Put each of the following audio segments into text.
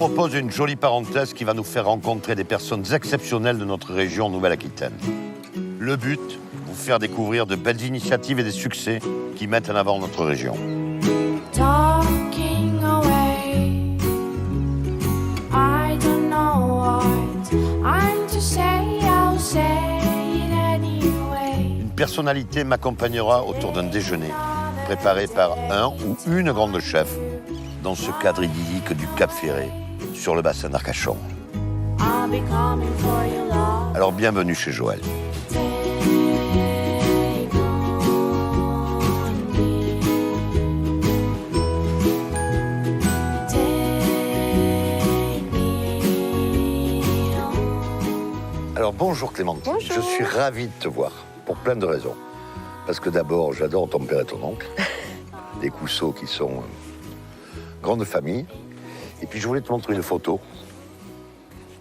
propose une jolie parenthèse qui va nous faire rencontrer des personnes exceptionnelles de notre région Nouvelle-Aquitaine. Le but, vous faire découvrir de belles initiatives et des succès qui mettent en avant notre région. Talking away, I don't know what I'm to say, I'll say it anyway. Une personnalité m'accompagnera autour d'un déjeuner préparé par un ou une grande chef dans ce cadre idyllique du Cap Ferré, sur le bassin d'Arcachon. I'll be coming for your love. Alors bienvenue chez Joël. Alors bonjour Clémentine, Bonjour. Je suis ravi de te voir, pour plein de raisons. Parce que d'abord, j'adore ton père et ton oncle, des Cousseaux qui sont grande famille. Et puis je voulais te montrer une photo.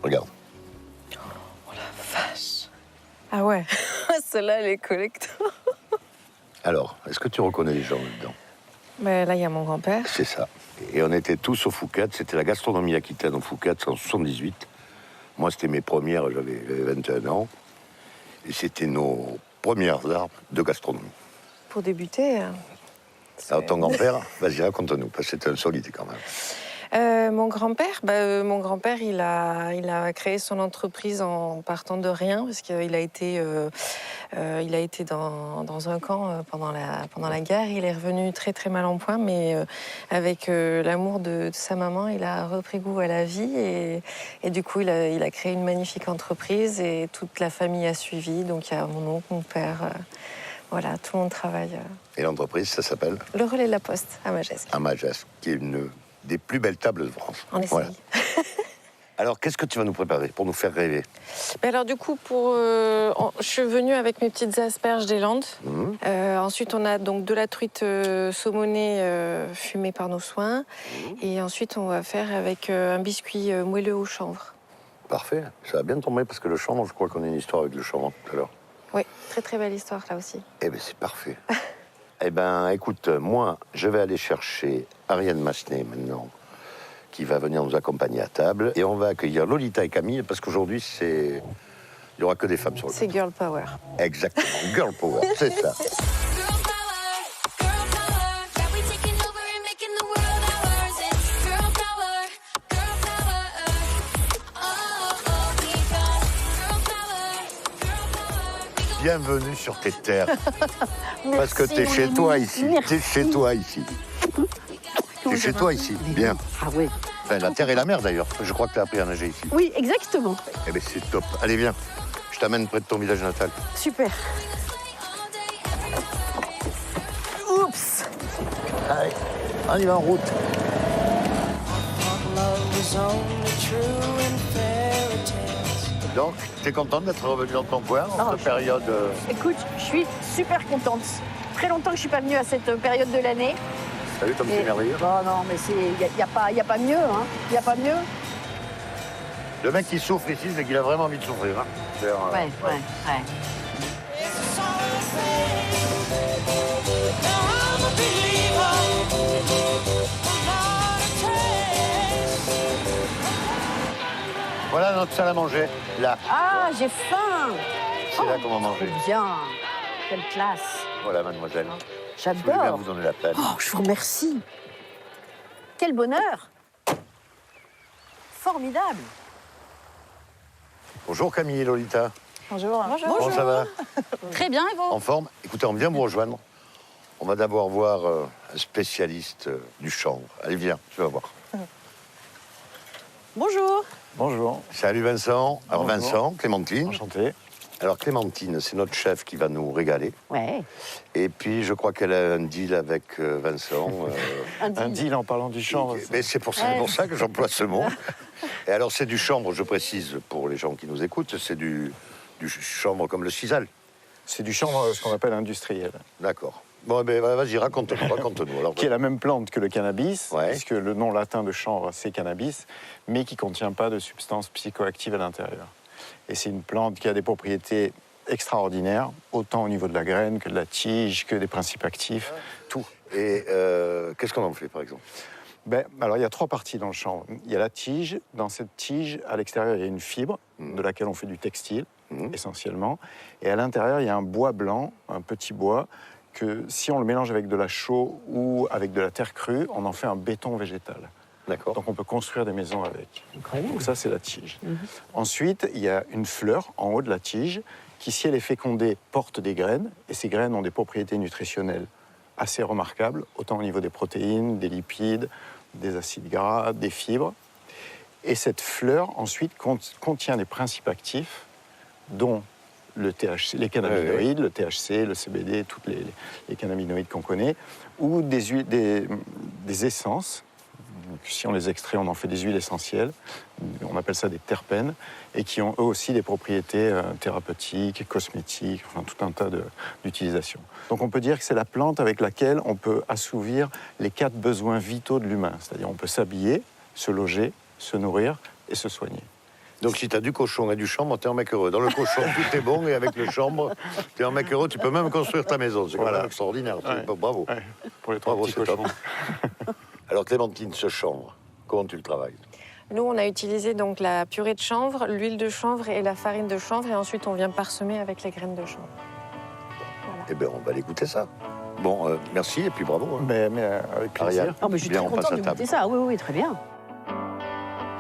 Regarde. Vache. Ah ouais, celle-là, elle est collector. Alors, est-ce que tu reconnais les gens là-dedans? Mais là, il y a mon grand-père. C'est ça. Et on était tous au Fouquet, c'était la gastronomie aquitaine au Fouquet en 78. Moi, c'était mes premières, j'avais 21 ans. Et c'était nos premières armes de gastronomie. Pour débuter. Alors, ton grand-père, vas-y, raconte-nous, parce que c'est insolite quand même. Mon grand-père, il a créé son entreprise en partant de rien, parce qu'il a été dans un camp pendant la guerre. Il est revenu très très mal en point, mais avec l'amour de sa maman, il a repris goût à la vie et du coup il a créé une magnifique entreprise et toute la famille a suivi. Donc il y a mon oncle, mon père, voilà, tout le monde travaille. Et l'entreprise, ça s'appelle Le Relais de la Poste à Magesque. à Magesque, qui est une des plus belles tables de France. On essaye. Voilà. Alors, qu'est-ce que tu vas nous préparer pour nous faire rêver? Alors du coup, je suis venue avec mes petites asperges des Landes. Ensuite, on a donc de la truite saumonée fumée par nos soins. Et ensuite, on va faire avec un biscuit moelleux au chanvre. Parfait, ça va bien tomber parce que le chanvre, je crois qu'on a une histoire avec le chanvre tout à l'heure. Oui, très très belle histoire là aussi. Eh bien, c'est parfait. Eh bien, écoute, moi, je vais aller chercher Ariane Massenet maintenant, qui va venir nous accompagner à table. Et on va accueillir Lolita et Camille, parce qu'aujourd'hui, il n'y aura que des femmes sur le C'est plateau. girl power. Exactement, girl power, c'est ça. Bienvenue sur tes terres. Parce que t'es chez toi ici. T'es chez toi ici. T'es chez toi ici. Bien. Ah oui. Enfin, la terre et la mer d'ailleurs. Je crois que t'as appris à nager ici. Oui, exactement. Eh bien, c'est top. Allez, viens. Je t'amène près de ton village natal. Super. Oups. Allez, on y va en route. Donc, t'es contente d'être revenu dans ton coin en cette période Écoute, je suis super contente. Très longtemps que je suis pas venue à cette période de l'année. T'as vu comme c'est merveilleux? Oh non, mais il y a pas mieux, hein. Il y a pas mieux. Le mec qui souffre ici, c'est qu'il a vraiment envie de souffrir. Hein. Ouais. Voilà notre salle à manger, là. Ah, j'ai faim. C'est là qu'on va manger. Bien. Quelle classe. Voilà, mademoiselle. Je voulais bien J'adore. vous donner la peine. Oh, je vous remercie. Quel bonheur. Formidable. Bonjour Camille et Lolita. Bonjour. Comment ça va? Très bien, et vous? En forme? Écoutez, on vient vous rejoindre. On va d'abord voir un spécialiste du chanvre. Allez, viens, tu vas voir. Bonjour. Bonjour. Salut Vincent. Alors Bonjour. Vincent, Clémentine. Enchanté. Alors Clémentine, c'est notre chef qui va nous régaler. Ouais. Et puis je crois qu'elle a un deal avec Vincent. Un deal en parlant du chanvre. Mais c'est pour ça que j'emploie ce mot. Et alors c'est du chanvre, je précise pour les gens qui nous écoutent, c'est du chanvre comme le sisal. C'est du chanvre, ce qu'on appelle industriel, D'accord. Bon, ben vas-y, raconte-nous. Alors, qui est la même plante que le cannabis, Ouais. puisque le nom latin de chanvre, c'est cannabis, mais qui ne contient pas de substances psychoactives à l'intérieur. Et c'est une plante qui a des propriétés extraordinaires, autant au niveau de la graine que de la tige, que des principes actifs, tout. Et qu'est-ce qu'on en fait, par exemple? Alors, il y a 3 parties dans le chanvre. Il y a la tige. Dans cette tige, à l'extérieur, il y a une fibre de laquelle on fait du textile, essentiellement. Et à l'intérieur, il y a un bois blanc, un petit bois, que si on le mélange avec de la chaux ou avec de la terre crue, on en fait un béton végétal. D'accord. Donc, on peut construire des maisons avec. Incroyable. Donc ça, c'est la tige. Ensuite, il y a une fleur en haut de la tige qui, si elle est fécondée, porte des graines. Et ces graines ont des propriétés nutritionnelles assez remarquables, autant au niveau des protéines, des lipides, des acides gras, des fibres. Et cette fleur, ensuite, contient des principes actifs, dont le THC, les cannabinoïdes, le THC, le CBD, tous les cannabinoïdes qu'on connaît, ou des essences. Donc, si on les extrait, on en fait des huiles essentielles. On appelle ça des terpènes, et qui ont eux aussi des propriétés thérapeutiques, cosmétiques, enfin tout un tas d'utilisations. Donc on peut dire que c'est la plante avec laquelle on peut assouvir les 4 besoins vitaux de l'humain. C'est-à-dire on peut s'habiller, se loger, se nourrir et se soigner. Donc si tu as du cochon et du chanvre, tu es un mec heureux. Dans le cochon, tout est bon, et avec le chanvre, tu es un mec heureux. Tu peux même construire ta maison. C'est quand même extraordinaire. Ouais. Bravo. Ouais, pour les 3 Bravo, petits c'est top. cochons. Alors Clémentine, ce chanvre, comment tu le travailles? Nous, on a utilisé donc la purée de chanvre, l'huile de chanvre et la farine de chanvre. Et ensuite, on vient parsemer avec les graines de chanvre. Voilà. Eh bien, on va aller goûter ça. Bon, merci et puis bravo. Hein. Mais avec plaisir. Ariane. Oh, mais je suis Bien, très on passe contente à de table. goûter ça. Oui, oui, très bien.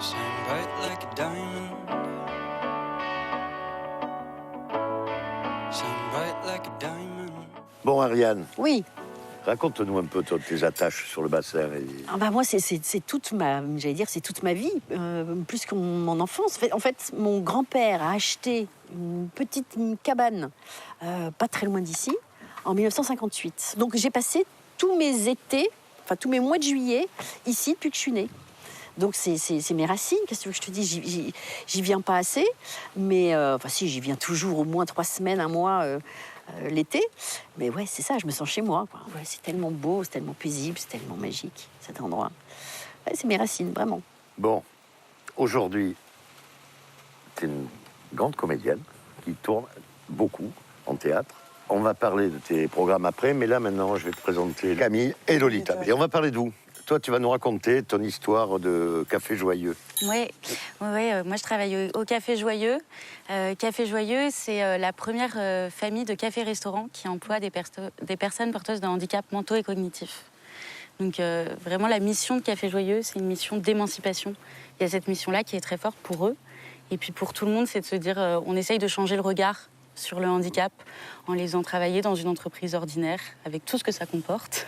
Shine bright like a diamond. Shine bright like a diamond. Bon, Ariane, Oui. raconte-nous un peu tes attaches sur le bassin. Ah bah moi, c'est toute ma, j'allais dire, c'est toute ma vie, plus que mon enfance. En fait, mon grand-père a acheté une petite cabane, pas très loin d'ici, en 1958. Donc j'ai passé tous mes étés, enfin tous mes mois de juillet, ici depuis que je suis née. Donc c'est mes racines, qu'est-ce que tu veux que je te dise, j'y viens pas assez, mais enfin si, j'y viens toujours au moins 3 semaines, un mois l'été. Mais ouais, c'est ça, je me sens chez moi, quoi. Ouais, c'est tellement beau, c'est tellement paisible, c'est tellement magique, cet endroit. Ouais, c'est mes racines, vraiment. Bon, aujourd'hui, tu es une grande comédienne qui tourne beaucoup en théâtre. On va parler de tes programmes après, mais là, maintenant, je vais te présenter Camille et Lolita. Et on va parler d'où? Toi, tu vas nous raconter ton histoire de Café Joyeux. Oui, moi je travaille au Café Joyeux. Café Joyeux, c'est la première famille de café-restaurant qui emploie des personnes porteuses de handicaps mentaux et cognitifs. Donc vraiment, la mission de Café Joyeux, c'est une mission d'émancipation. Il y a cette mission-là qui est très forte pour eux. Et puis pour tout le monde, c'est de se dire, on essaye de changer le regard sur le handicap en les faisant travailler dans une entreprise ordinaire avec tout ce que ça comporte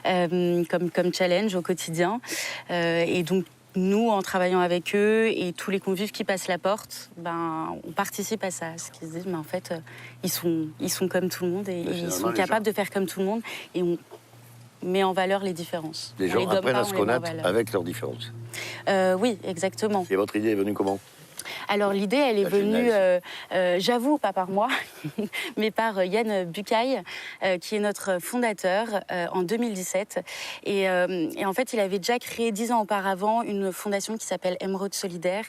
comme challenge au quotidien. Et donc, nous, en travaillant avec eux et tous les convives qui passent la porte, on participe à ça. Ce qu'ils se disent, mais en fait, ils sont comme tout le monde et ils sont capables de faire comme tout le monde. Et on met en valeur les différences. Les gens apprennent à se connaître avec leurs différences. Oui, exactement. Et votre idée est venue comment? Alors l'idée, elle est venue, j'avoue, pas par moi, mais par Yann Bucaille, qui est notre fondateur en 2017. Et en fait, il avait déjà créé 10 ans auparavant une fondation qui s'appelle Émeraude Solidaire.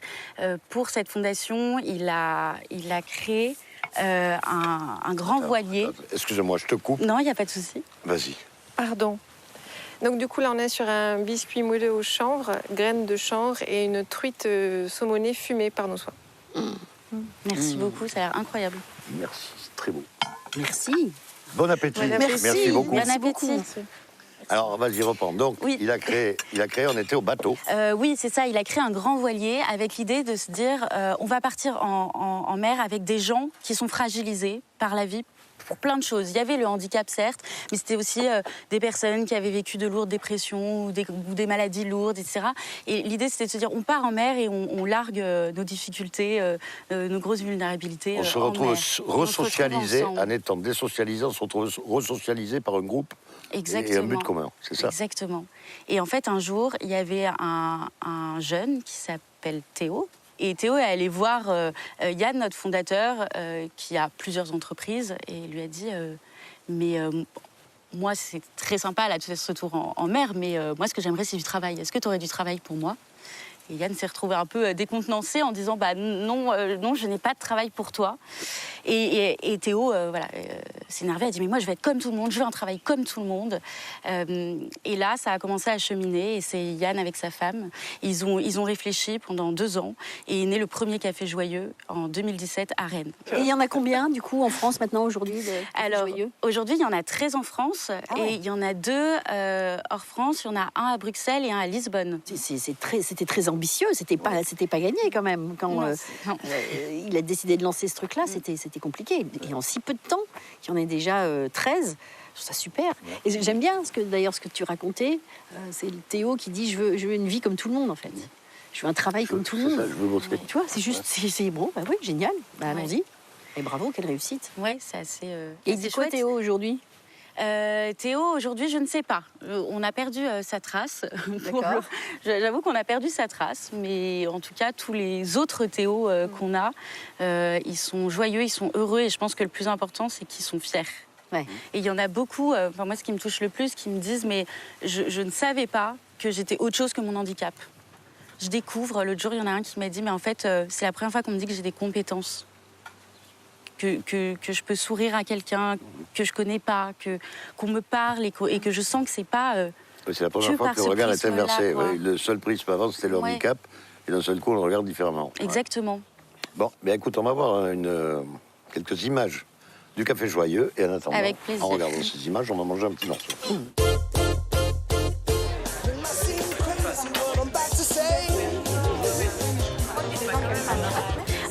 Pour cette fondation, il a créé un grand voilier. Excusez-moi, je te coupe. Non, il n'y a pas de souci. Vas-y. Pardon. Donc du coup, là, on est sur un biscuit moelleux au chanvre, graines de chanvre et une truite saumonée fumée par nos soins. Merci beaucoup, ça a l'air incroyable. Merci, c'est très beau. Merci. Bon appétit. Bon appétit. Merci beaucoup. Bon appétit. Alors, vas-y, reprends. Donc, Oui. il a créé, on était au bateau. Oui, c'est ça. Il a créé un grand voilier avec l'idée de se dire on va partir en mer avec des gens qui sont fragilisés par la vie pour plein de choses. Il y avait le handicap, certes, mais c'était aussi des personnes qui avaient vécu de lourdes dépressions ou des maladies lourdes, etc. Et l'idée, c'était de se dire on part en mer et on largue nos difficultés, nos grosses vulnérabilités. On se en retrouve mer. resocialisé, ensemble. en étant désocialisé, on se retrouve resocialisé par un groupe Exactement. et un but commun, c'est ça? Exactement. Et en fait, un jour, il y avait un jeune qui s'appelle Théo. Et Théo est allé voir Yann, notre fondateur, qui a plusieurs entreprises, et lui a dit moi, c'est très sympa là, ce retour en mer, mais moi, ce que j'aimerais, c'est du travail. Est-ce que tu aurais du travail pour moi? Et Yann s'est retrouvé un peu décontenancé en disant non, je n'ai pas de travail pour toi. Et Théo s'énervait, elle dit mais moi je vais être comme tout le monde, je veux un travail comme tout le monde. Et là ça a commencé à cheminer et c'est Yann avec sa femme. Ils ont réfléchi pendant 2 ans et est né le premier café joyeux en 2017 à Rennes. Et il y en a combien du coup en France maintenant aujourd'hui de cafés joyeux? Aujourd'hui il y en a 13 en France et il y en a 2 hors France. Il y en a un à Bruxelles et un à Lisbonne. C'était très ambitieux, c'était pas gagné quand même. Quand il a décidé de lancer ce truc-là, c'était compliqué. Et en si peu de temps, il y en a déjà 13. Je trouve ça super. Et j'aime bien ce que tu racontais. C'est le Théo qui dit je veux une vie comme tout le monde en fait. Je veux un travail comme tout le monde. Ça, je veux bosser. Tu vois, c'est juste, c'est bon, bah oui, génial. Bah, allons-y. Et bravo, quelle réussite. Ouais, c'est assez. Et il dit quoi Théo aujourd'hui? Théo, aujourd'hui, je ne sais pas. On a perdu sa trace. J'avoue qu'on a perdu sa trace, mais en tout cas, tous les autres Théo qu'on a, ils sont joyeux, ils sont heureux, et je pense que le plus important, c'est qu'ils sont fiers. Ouais. Et il y en a beaucoup, moi, ce qui me touche le plus, qui me disent, mais je ne savais pas que j'étais autre chose que mon handicap. Je découvre, l'autre jour, il y en a un qui m'a dit, mais en fait, c'est la première fois qu'on me dit que j'ai des compétences. Que je peux sourire à quelqu'un que je connais pas, qu'on me parle et que je sens que c'est pas. C'est la première fois que le regard est inversé. Oui, le seul prisme avant, c'était le handicap, et d'un seul coup, on le regarde différemment. Exactement. Ouais. Bon, bien écoute, on va voir quelques images du Café Joyeux, et en attendant, avec plaisir. En regardant ces images, on va manger un petit morceau.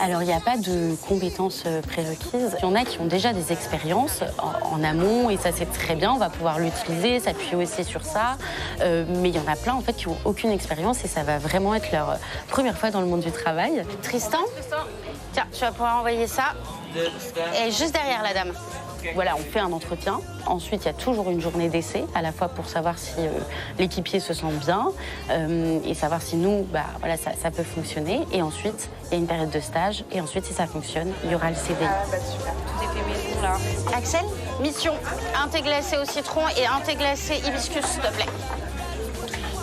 Alors, il n'y a pas de compétences prérequises. Il y en a qui ont déjà des expériences en amont, et ça, c'est très bien. On va pouvoir l'utiliser, s'appuyer aussi sur ça. Mais il y en a plein, en fait, qui n'ont aucune expérience, et ça va vraiment être leur première fois dans le monde du travail. Tristan, tiens, tu vas pouvoir envoyer ça. Et juste derrière la dame. Voilà, on fait un entretien. Ensuite, il y a toujours une journée d'essai, à la fois pour savoir si l'équipier se sent bien et savoir si nous, ça peut fonctionner. Et ensuite, il y a une période de stage. Et ensuite, si ça fonctionne, il y aura le CDI. Super. Tout est fait maison, là. Axel, mission, un thé glacé au citron et un thé glacé hibiscus, s'il te plaît.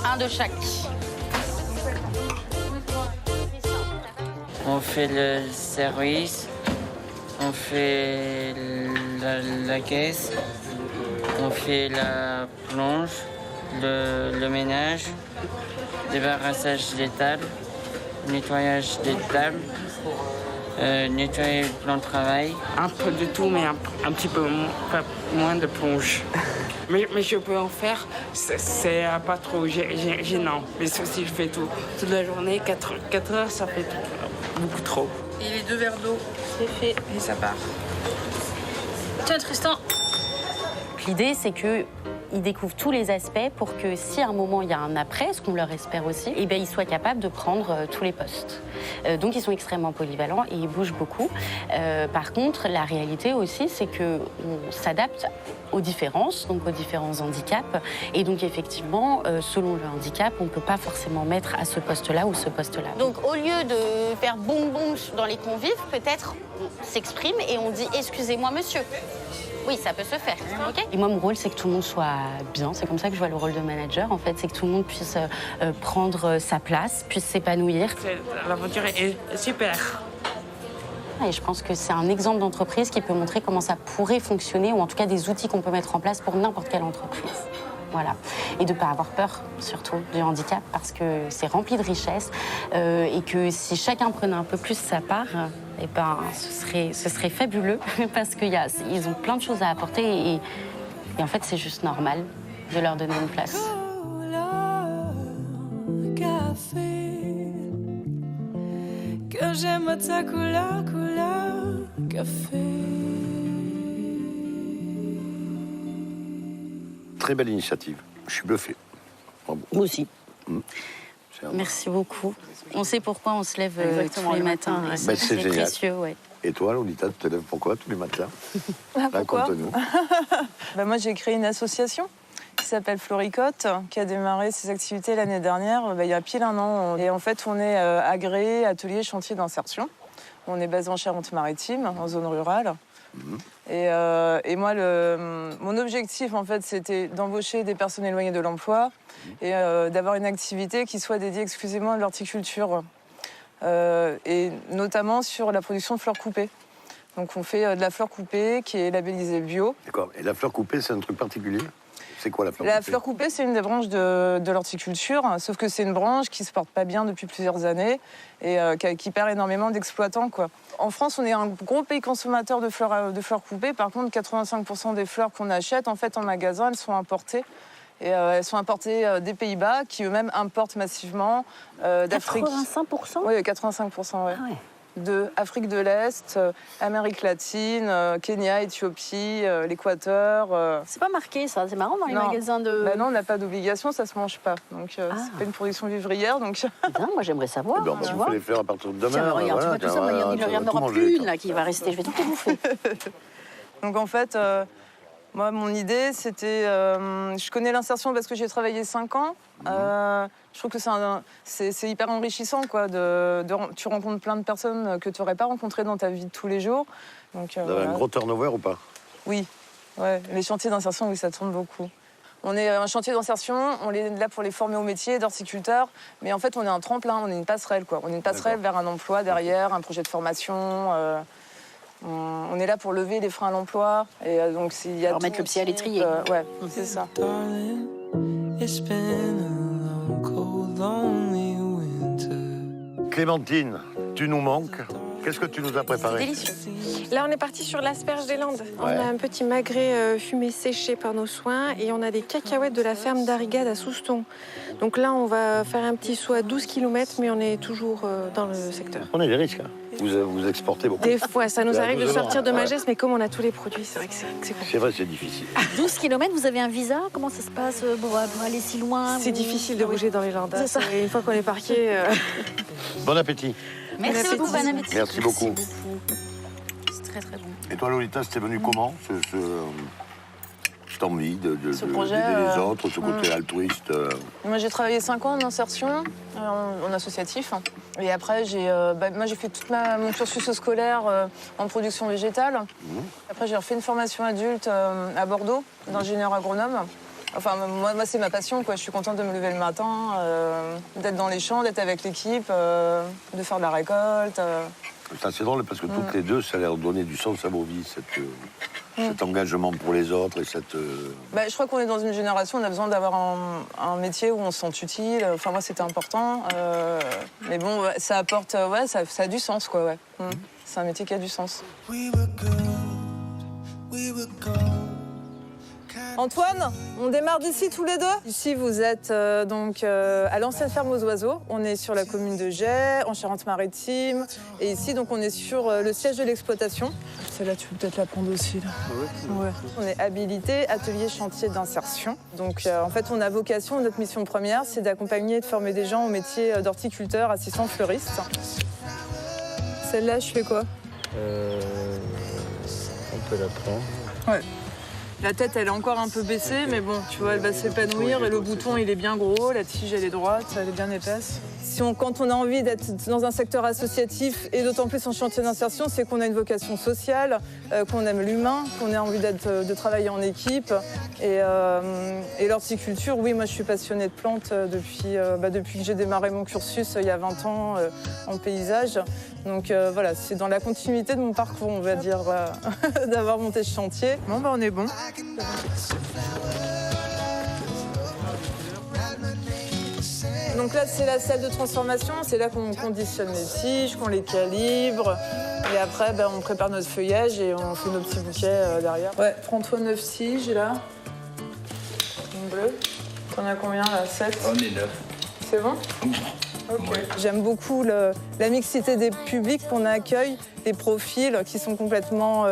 Un de chaque. On fait le service, on fait la caisse, on fait la plonge, le ménage, débarrassage des tables, nettoyage des tables, nettoyer le plan de travail. Un peu de tout, mais un petit peu moins de plonge. Mais je peux en faire, c'est pas trop gênant. Mais si je fais toute la journée, 4 heures, ça fait beaucoup trop. Et les 2 verres d'eau, c'est fait et ça part. Tiens, Tristan. L'idée, c'est qu'ils découvrent tous les aspects pour que si à un moment il y a un après, ce qu'on leur espère aussi, ils soient capables de prendre tous les postes. Donc ils sont extrêmement polyvalents et ils bougent beaucoup. Par contre, la réalité aussi, c'est qu'on s'adapte aux différences, donc aux différents handicaps. Et donc effectivement, selon le handicap, on ne peut pas forcément mettre à ce poste-là ou ce poste-là. Donc au lieu de faire boum boum dans les convives, peut-être on s'exprime et on dit « Excusez-moi monsieur ». Oui, ça peut se faire. Okay. Et moi, mon rôle, c'est que tout le monde soit bien. C'est comme ça que je vois le rôle de manager, en fait. C'est que tout le monde puisse prendre sa place, puisse s'épanouir. L'aventure est super. Et je pense que c'est un exemple d'entreprise qui peut montrer comment ça pourrait fonctionner, ou en tout cas des outils qu'on peut mettre en place pour n'importe quelle entreprise. Voilà. Et de ne pas avoir peur, surtout, du handicap, parce que c'est rempli de richesses. Et que si chacun prenait un peu plus sa part, ce serait fabuleux, parce qu'ils ont plein de choses à apporter. Et en fait, c'est juste normal de leur donner une place. Café, que j'aime ta couleur café. Très belle initiative. Je suis bluffé. Bravo. Moi aussi. Merci beaucoup. On sait pourquoi on se lève tous les matins. C'est génial. Précieux, ouais. Et toi, Lolita, tu te lèves pourquoi tous les matins? Pourquoi? Raconte-nous. Moi, j'ai créé une association qui s'appelle Floricote, qui a démarré ses activités l'année dernière, il y a pile 1 an. Et en fait, on est agréé atelier chantier d'insertion. On est basé en Charente-Maritime, en zone rurale. Et moi, mon objectif, en fait, c'était d'embaucher des personnes éloignées de l'emploi et d'avoir une activité qui soit dédiée exclusivement à l'horticulture, et notamment sur la production de fleurs coupées. Donc on fait de la fleur coupée qui est labellisée bio. D'accord. Et la fleur coupée, c'est un truc particulier? C'est quoi la fleur La coupée? fleur coupée, c'est une des branches de l'horticulture, sauf que c'est une branche qui se porte pas bien depuis plusieurs années et qui perd énormément d'exploitants, quoi. En France, on est un gros pays consommateur de fleurs coupées. Par contre, 85% des fleurs qu'on achète, en fait, en magasin, elles sont importées. Et elles sont importées des Pays-Bas, qui eux-mêmes importent massivement d'Afrique. 85%? Oui, 85%, ouais. Ah ouais. De Afrique de l'Est, Amérique latine, Kenya, Éthiopie, l'Équateur. C'est pas marqué ça, c'est marrant dans les magasins de... Bah non, on n'a pas d'obligation, ça se mange pas. Donc c'est pas une production vivrière. Donc... Putain, moi j'aimerais savoir. Eh ben, on va bouffer les fleurs à partir de demain. Tiens, regarde, voilà, tu vois tout ça, il n'y en aura plus une là qui va rester, je vais tout les bouffer. Donc en fait, moi mon idée c'était, je connais l'insertion parce que j'ai travaillé 5 ans. Je trouve que c'est hyper enrichissant, quoi. Tu rencontres plein de personnes que tu n'aurais pas rencontrées dans ta vie de tous les jours. Donc, Vous avez un gros turnover ou pas? Oui, ouais. Les chantiers d'insertion, oui, ça tourne beaucoup. On est un chantier d'insertion, on est là pour les former au métier d'horticulteur, mais en fait on est un tremplin, on est une passerelle, quoi. On est une passerelle vers un emploi derrière, un projet de formation. On est là pour lever les freins à l'emploi. Et donc il y a mettre le pied à l'étrier. Ouais, c'est ça. It's been a long, cold, lonely winter. Clémentine, tu nous manques. Qu'est-ce que tu nous as préparé? Délicieux. Là, on est parti sur l'asperge des Landes. Ouais. On a un petit magret fumé séché par nos soins et on a des cacahuètes de la ferme d'Arrigade à Souston. Donc là, on va faire un petit saut à 12 km, mais on est toujours dans le secteur. On a des risques. Hein. Vous exportez beaucoup. Des fois, ça nous C'est à arrive de 12 sortir de ouais. Magès, mais comme on a tous les produits, c'est vrai que c'est compliqué. C'est vrai, c'est difficile. 12 km, vous avez un visa? Comment ça se passe pour aller si loin? C'est difficile de bouger dans les Landes. C'est ça. Et une fois qu'on est parqué... Bon appétit. Merci beaucoup, bon appétit. Merci beaucoup. C'est très très bon. Et toi, Lolita, c'était venu comment, cette envie Ce projet, d'aider les autres, ce côté altruiste Moi, j'ai travaillé 5 ans en insertion, en associatif. Et après, moi, j'ai fait tout mon cursus scolaire en production végétale. Après, j'ai refait une formation adulte à Bordeaux, d'ingénieur agronome. Enfin, moi c'est ma passion, quoi. Je suis contente de me lever le matin, d'être dans les champs, d'être avec l'équipe, de faire de la récolte. C'est drôle parce que toutes les deux, ça a l'air de donner du sens à vos vies, cet engagement pour les autres et cette... Je crois qu'on est dans une génération, on a besoin d'avoir un métier où on se sent utile. Enfin, moi, c'était important. Mais bon, ça apporte... ça a du sens, quoi, ouais. C'est un métier qui a du sens. Antoine, on démarre d'ici tous les deux. Ici, vous êtes donc à l'ancienne ferme aux oiseaux. On est sur la commune de Gey, en Charente-Maritime. Et ici, donc, on est sur le siège de l'exploitation. Celle-là, tu peux peut-être la prendre aussi, là. Ouais. On est habilité atelier chantier d'insertion. Donc, en fait, on a vocation, notre mission première, c'est d'accompagner et de former des gens au métier d'horticulteur, assistant fleuriste. Celle-là, je fais quoi? On peut la prendre. Ouais. La tête, elle est encore un peu baissée, mais bon, tu vois, elle va s'épanouir et le bouton, il est bien gros, la tige, elle est droite, elle est bien épaisse. Quand on a envie d'être dans un secteur associatif, et d'autant plus en chantier d'insertion, c'est qu'on a une vocation sociale, qu'on aime l'humain, qu'on a envie de travailler en équipe. Et l'horticulture, oui, moi, je suis passionnée de plantes depuis que j'ai démarré mon cursus il y a 20 ans en paysage. Donc voilà, c'est dans la continuité de mon parcours, on va dire, d'avoir monté ce chantier. Bon, on est bon. Donc là, c'est la salle de transformation. C'est là qu'on conditionne les tiges, qu'on les calibre. Et après, on prépare notre feuillage et on fait nos petits bouquets derrière. Ouais, prends-toi 9 tiges, là. Une bleue. T'en as combien, là? 7? On est 9. C'est bon? Okay. Ouais. J'aime beaucoup la mixité des publics qu'on accueille, les profils qui sont complètement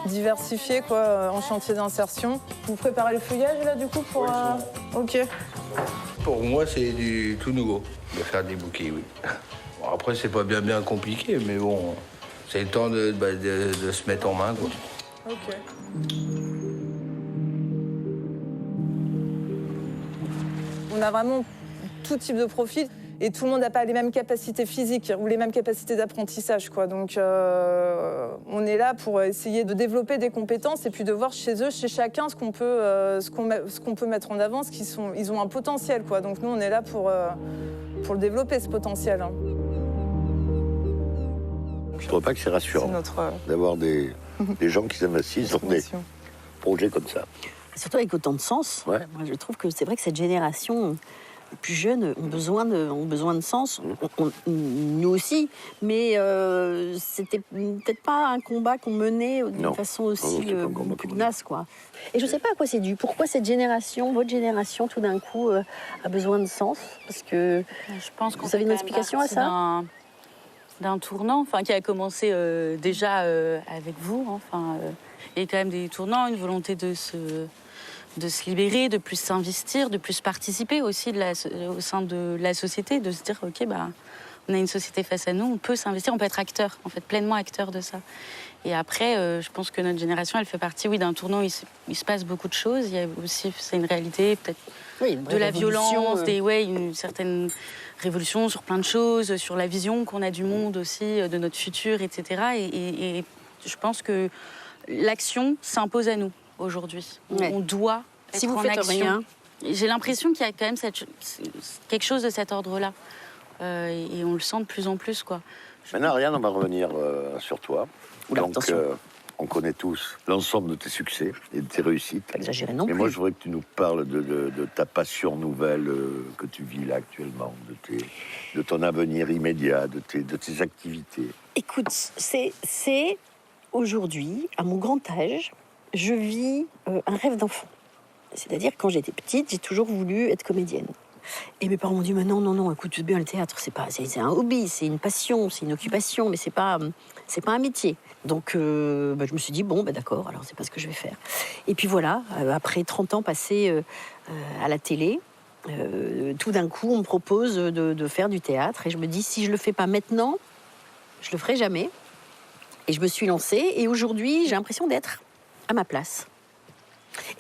diversifiés, quoi, en chantier d'insertion. Vous préparez le feuillage, là, du coup, pour... Ok. Pour moi, c'est du tout nouveau de faire des bouquets, oui. Bon, après, c'est pas bien compliqué, mais bon, c'est le temps de se mettre en main, quoi. Ok. On a vraiment tout type de profil. Et tout le monde n'a pas les mêmes capacités physiques ou les mêmes capacités d'apprentissage, quoi. Donc, on est là pour essayer de développer des compétences et puis de voir chez eux, chez chacun, ce qu'on peut mettre en avant, ils ont un potentiel, quoi. Donc, nous, on est là pour le développer, ce potentiel. Hein. Je trouve pas que c'est rassurant C'est notre d'avoir des gens qui s'investissent dans des projets comme ça. Surtout avec autant de sens. Ouais. Moi, je trouve que c'est vrai que cette génération plus jeune ont besoin de sens. Nous aussi, mais c'était peut-être pas un combat qu'on menait d'une façon aussi pugnace, quoi. Et je sais pas à quoi c'est dû. Pourquoi cette génération, votre génération, tout d'un coup, a besoin de sens? Parce que je pense qu'on vous avez une explication à ça? D'un tournant, enfin qui a commencé déjà avec vous. Enfin, il y a quand même des tournants, une volonté de se libérer, de plus s'investir, de plus participer aussi au sein de la société, de se dire ok, bah, on a une société face à nous, on peut s'investir, on peut être acteur, en fait, pleinement acteur de ça. Et après, je pense que notre génération, elle fait partie, oui, d'un tournant. Il se passe beaucoup de choses. Il y a aussi, c'est une réalité, peut-être de la violence, une certaine révolution sur plein de choses, sur la vision qu'on a du monde aussi, de notre futur, etc. Et je pense que l'action s'impose à nous aujourd'hui. Ouais. On doit être si vous en faites action. Rien. J'ai l'impression qu'il y a quand même quelque chose de cet ordre-là. Et on le sent de plus en plus, quoi. Maintenant, Ariane, on va revenir sur toi. Oula, donc, on connaît tous l'ensemble de tes succès et de tes réussites. Pas exagéré non Mais plus. moi, je voudrais que tu nous parles de ta passion nouvelle que tu vis là actuellement, de ton avenir immédiat, de tes activités. Écoute, c'est aujourd'hui, à mon grand âge, je vis un rêve d'enfant. C'est-à-dire, quand j'étais petite, j'ai toujours voulu être comédienne. Et mes parents m'ont dit, mais non, écoute bien, le théâtre, c'est un hobby, c'est une passion, c'est une occupation, mais c'est pas un métier. Donc, je me suis dit, bon, d'accord, alors c'est pas ce que je vais faire. Et puis voilà, après 30 ans passés à la télé, tout d'un coup, on me propose de faire du théâtre. Et je me dis, si je le fais pas maintenant, je le ferai jamais. Et je me suis lancée. Et aujourd'hui, j'ai l'impression d'être à ma place.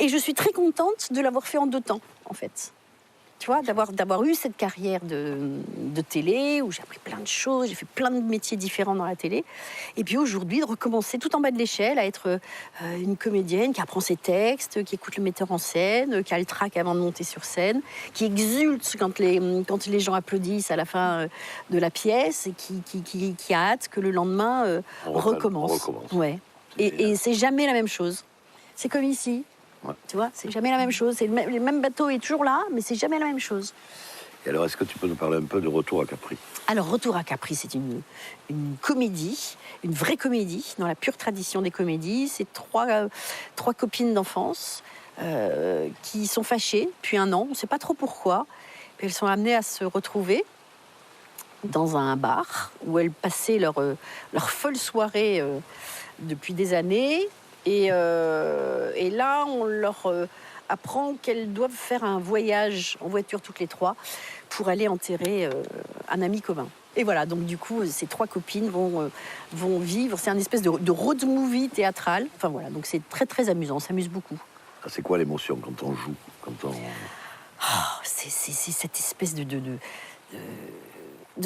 Et je suis très contente de l'avoir fait en 2 temps, en fait. Tu vois, d'avoir eu cette carrière de télé où j'ai appris plein de choses, j'ai fait plein de métiers différents dans la télé. Et puis aujourd'hui, de recommencer tout en bas de l'échelle à être une comédienne qui apprend ses textes, qui écoute le metteur en scène, qui a le trac avant de monter sur scène, qui exulte quand les gens applaudissent à la fin de la pièce et qui a hâte que le lendemain on recommence. Ouais. Et c'est jamais la même chose. C'est comme ici. Ouais. Tu vois, c'est jamais la même chose. Le même bateau est toujours là, mais c'est jamais la même chose. Et alors, est-ce que tu peux nous parler un peu de Retour à Capri? Alors, Retour à Capri, c'est une comédie, une vraie comédie, dans la pure tradition des comédies. C'est trois copines d'enfance qui sont fâchées depuis 1 an. On ne sait pas trop pourquoi. Elles sont amenées à se retrouver dans un bar où elles passaient leur folle soirée depuis des années. Et là, on leur apprend qu'elles doivent faire un voyage en voiture toutes les 3 pour aller enterrer un ami commun. Et voilà, donc du coup, ces 3 copines vont vivre. C'est un espèce de road movie théâtral. Enfin voilà, donc c'est très très amusant, on s'amuse beaucoup. Ah, c'est quoi l'émotion quand on joue c'est cette espèce de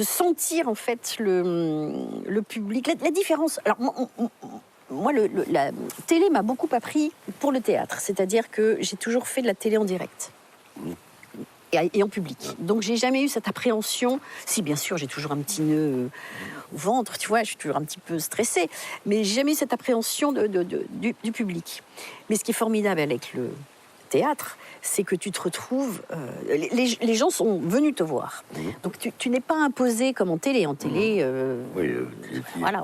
sentir en fait le public. La différence. Alors moi, la télé m'a beaucoup appris pour le théâtre. C'est-à-dire que j'ai toujours fait de la télé en direct. Et en public. Donc, j'ai jamais eu cette appréhension. Si, bien sûr, j'ai toujours un petit nœud au ventre, tu vois, je suis toujours un petit peu stressée. Mais j'ai jamais eu cette appréhension du public. Mais ce qui est formidable avec le théâtre, c'est que tu te retrouves... les gens sont venus te voir. Donc, tu n'es pas imposé comme en télé. En télé, voilà,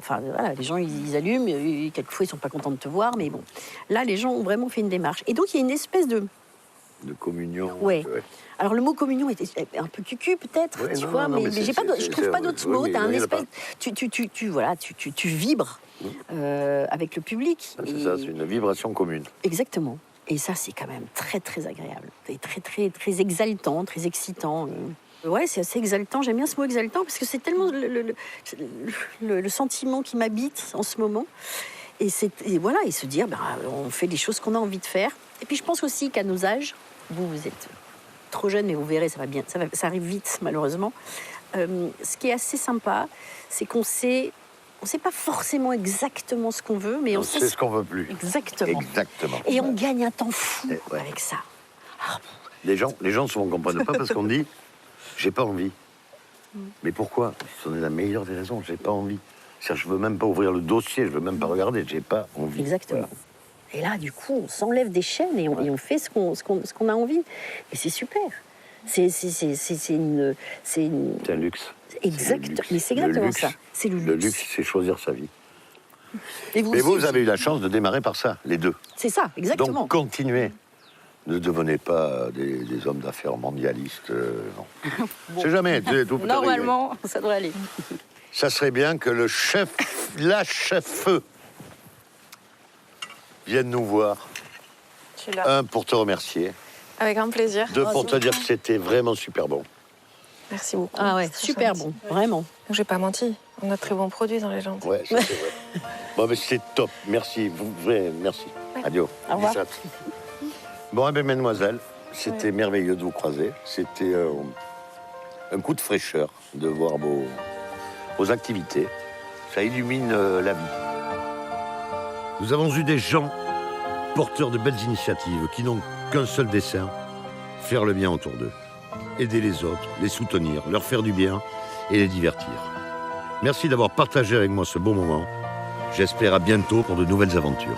les gens, ils allument. Et quelquefois, ils ne sont pas contents de te voir. Mais bon, là, les gens ont vraiment fait une démarche. Et donc, il y a une espèce de communion. Ouais. Alors, le mot communion est un peu cucu, peut-être, tu vois, mais je trouve pas d'autres mots. T'as un espèce... Tu vibres avec le public. C'est ça, c'est une vibration commune. Exactement. Et ça, c'est quand même très, très agréable. Et très, très, très exaltant, très excitant. Ouais, c'est assez exaltant. J'aime bien ce mot exaltant parce que c'est tellement le sentiment qui m'habite en ce moment. Et voilà, et se dire, on fait des choses qu'on a envie de faire. Et puis, je pense aussi qu'à nos âges, vous êtes trop jeune, mais vous verrez, ça arrive vite, malheureusement. Ce qui est assez sympa, c'est qu'on sait... On ne sait pas forcément exactement ce qu'on veut, mais on sait ce qu'on veut plus. Exactement. Et on gagne un temps fou avec ça. Les gens souvent ne comprennent pas parce qu'on dit « j'ai pas envie ». Mais pourquoi? Ce est la meilleure des raisons, j'ai pas envie. Je veux même pas ouvrir le dossier, je veux même pas regarder, j'ai pas envie. Exactement. Et là, du coup, on s'enlève des chaînes et on fait ce qu'on a envie. Et c'est super. C'est un luxe. Exact. Mais c'est exactement ça. C'est le luxe. Le luxe, c'est choisir sa vie. Et Mais vous avez eu la chance de démarrer par ça, les deux. C'est ça, exactement. Donc continuez. Ne devenez pas des hommes d'affaires mondialistes. Non. Bon. C'est jamais. Tout peut Normalement, ça devrait aller. Ça serait bien que le chef, la chef-feu, vienne nous voir. Un, pour te remercier. Avec grand plaisir. Deux, pour te dire que c'était vraiment super bon. Merci beaucoup. Ah ouais, super bon, vraiment. J'ai pas menti. On a de très bons produits dans les jantes. Ouais, c'est vrai. Bon, mais c'est top. Merci. Merci. Ouais. Adieu. Au revoir. Bon, eh bien, mesdemoiselles, c'était merveilleux de vous croiser. C'était un coup de fraîcheur de voir vos activités. Ça illumine la vie. Nous avons eu des gens porteurs de belles initiatives qui n'ont qu'un seul dessein, faire le bien autour d'eux. Aider les autres, les soutenir, leur faire du bien et les divertir. Merci d'avoir partagé avec moi ce beau moment. J'espère à bientôt pour de nouvelles aventures.